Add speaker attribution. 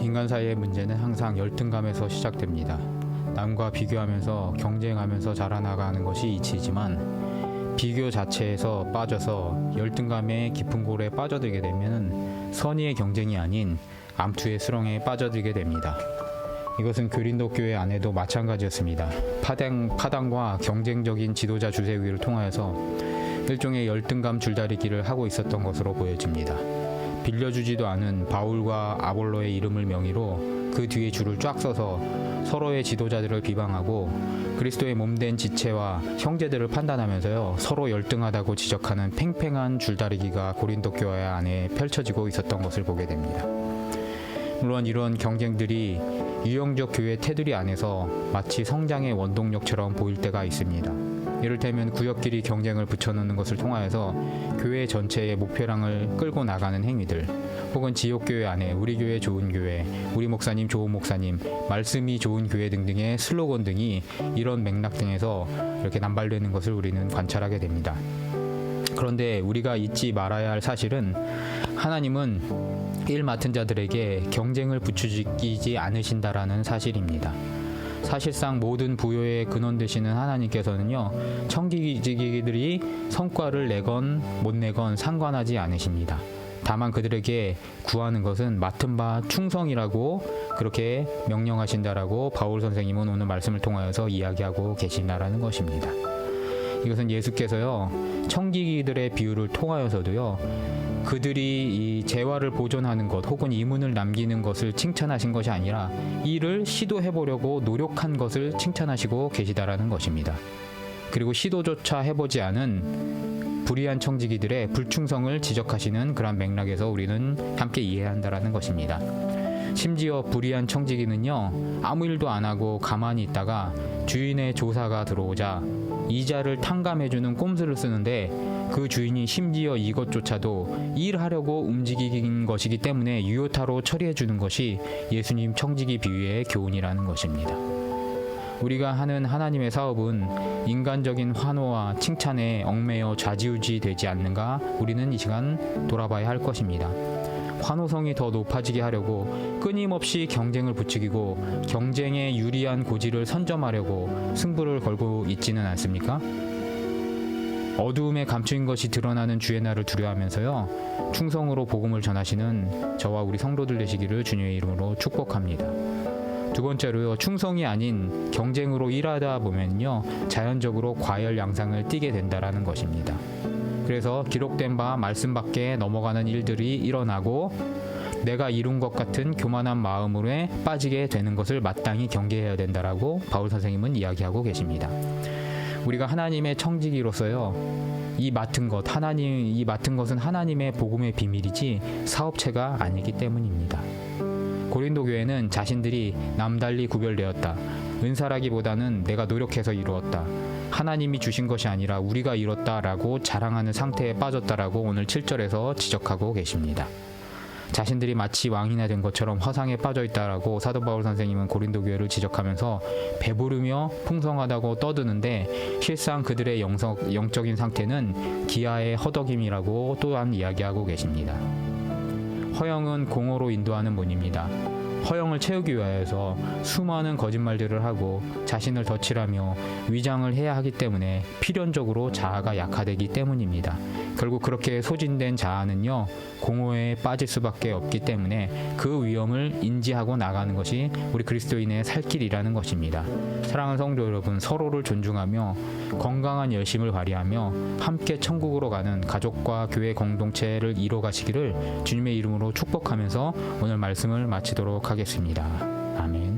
Speaker 1: 인간 사이의 문제는 항상 열등감에서 시작됩니다. 남과 비교하면서 경쟁하면서 자라나가는 것이 이치지만 비교 자체에서 빠져서 열등감의 깊은 골에 빠져들게 되면 선의의 경쟁이 아닌 암투의 수렁에 빠져들게 됩니다. 이것은 고린도 교회 안에도 마찬가지였습니다. 파당과 경쟁적인 지도자 주세위를 통하여서 일종의 열등감 줄다리기를 하고 있었던 것으로 보여집니다. 빌려주지도 않은 바울과 아볼로의 이름을 명의로 그 뒤에 줄을 쫙 서서 서로의 지도자들을 비방하고 그리스도의 몸된 지체와 형제들을 판단하면서요, 서로 열등하다고 지적하는 팽팽한 줄다리기가 고린도 교회 안에 펼쳐지고 있었던 것을 보게 됩니다. 물론 이런 경쟁들이 유형적 교회 테두리 안에서 마치 성장의 원동력처럼 보일 때가 있습니다. 이를테면 구역끼리 경쟁을 붙여놓는 것을 통하여서 교회 전체의 목표량을 끌고 나가는 행위들, 혹은 지역교회 안에 우리 교회 좋은 교회, 우리 목사님 좋은 목사님, 말씀이 좋은 교회 등등의 슬로건 등이 이런 맥락 등에서 이렇게 남발되는 것을 우리는 관찰하게 됩니다. 그런데 우리가 잊지 말아야 할 사실은 하나님은 일 맡은 자들에게 경쟁을 부추기지 않으신다라는 사실입니다. 사실상 모든 부요의 근원 되시는 하나님께서는요, 청지기들이 성과를 내건 못 내건 상관하지 않으십니다. 다만 그들에게 구하는 것은 맡은 바 충성이라고 그렇게 명령하신다라고 바울 선생님은 오늘 말씀을 통하여서 이야기하고 계신다라는 것입니다. 이것은 예수께서요, 청지기들의 비유를 통하여서도요, 그들이 이 재화를 보존하는 것 혹은 이문을 남기는 것을 칭찬하신 것이 아니라 이를 시도해보려고 노력한 것을 칭찬하시고 계시다라는 것입니다. 그리고 시도조차 해보지 않은 불의한 청지기들의 불충성을 지적하시는 그런 맥락에서 우리는 함께 이해해야 한다라는 것입니다. 심지어 불의한 청지기는요, 아무 일도 안 하고 가만히 있다가 주인의 조사가 들어오자 이자를 탕감해주는 꼼수를 쓰는데 그 주인이 심지어 이것조차도 일하려고 움직인 것이기 때문에 유효타로 처리해주는 것이 예수님 청지기 비유의 교훈이라는 것입니다. 우리가 하는 하나님의 사업은 인간적인 환호와 칭찬에 얽매여 좌지우지 되지 않는가 우리는 이 시간 돌아봐야 할 것입니다. 환호성이 더 높아지게 하려고 끊임없이 경쟁을 부추기고 경쟁에 유리한 고지를 선점하려고 승부를 걸고 있지는 않습니까? 어두움에 감추인 것이 드러나는 주의 날을 두려워하면서요, 충성으로 복음을 전하시는 저와 우리 성도들 되시기를 주님의 이름으로 축복합니다. 두 번째로요, 충성이 아닌 경쟁으로 일하다 보면요, 자연적으로 과열 양상을 띠게 된다라는 것입니다. 그래서 기록된 바 말씀 밖에 넘어가는 일들이 일어나고 내가 이룬 것 같은 교만한 마음으로 빠지게 되는 것을 마땅히 경계해야 된다라고 바울 선생님은 이야기하고 계십니다. 우리가 하나님의 청지기로서요, 이 맡은 것은 하나님의 복음의 비밀이지 사업체가 아니기 때문입니다. 고린도 교회는 자신들이 남달리 구별되었다, 은사라기보다는 내가 노력해서 이루었다, 하나님이 주신 것이 아니라 우리가 이뤘다라고 자랑하는 상태에 빠졌다라고 오늘 7절에서 지적하고 계십니다. 자신들이 마치 왕이나 된 것처럼 허상에 빠져있다라고 사도 바울 선생님은 고린도 교회를 지적하면서 배부르며 풍성하다고 떠드는데 실상 그들의 영적인 상태는 기아의 허덕임이라고 또한 이야기하고 계십니다. 허영은 공허로 인도하는 문입니다. 허영을 채우기 위하여서 수많은 거짓말들을 하고 자신을 덧칠하며 위장을 해야 하기 때문에 필연적으로 자아가 약화되기 때문입니다. 결국 그렇게 소진된 자아는요, 공허에 빠질 수밖에 없기 때문에 그 위험을 인지하고 나가는 것이 우리 그리스도인의 살 길이라는 것입니다. 사랑하는 성도 여러분, 서로를 존중하며 건강한 열심을 발휘하며 함께 천국으로 가는 가족과 교회 공동체를 이뤄가시기를 주님의 이름으로 축복하면서 오늘 말씀을 마치도록 하겠습니다. 아멘.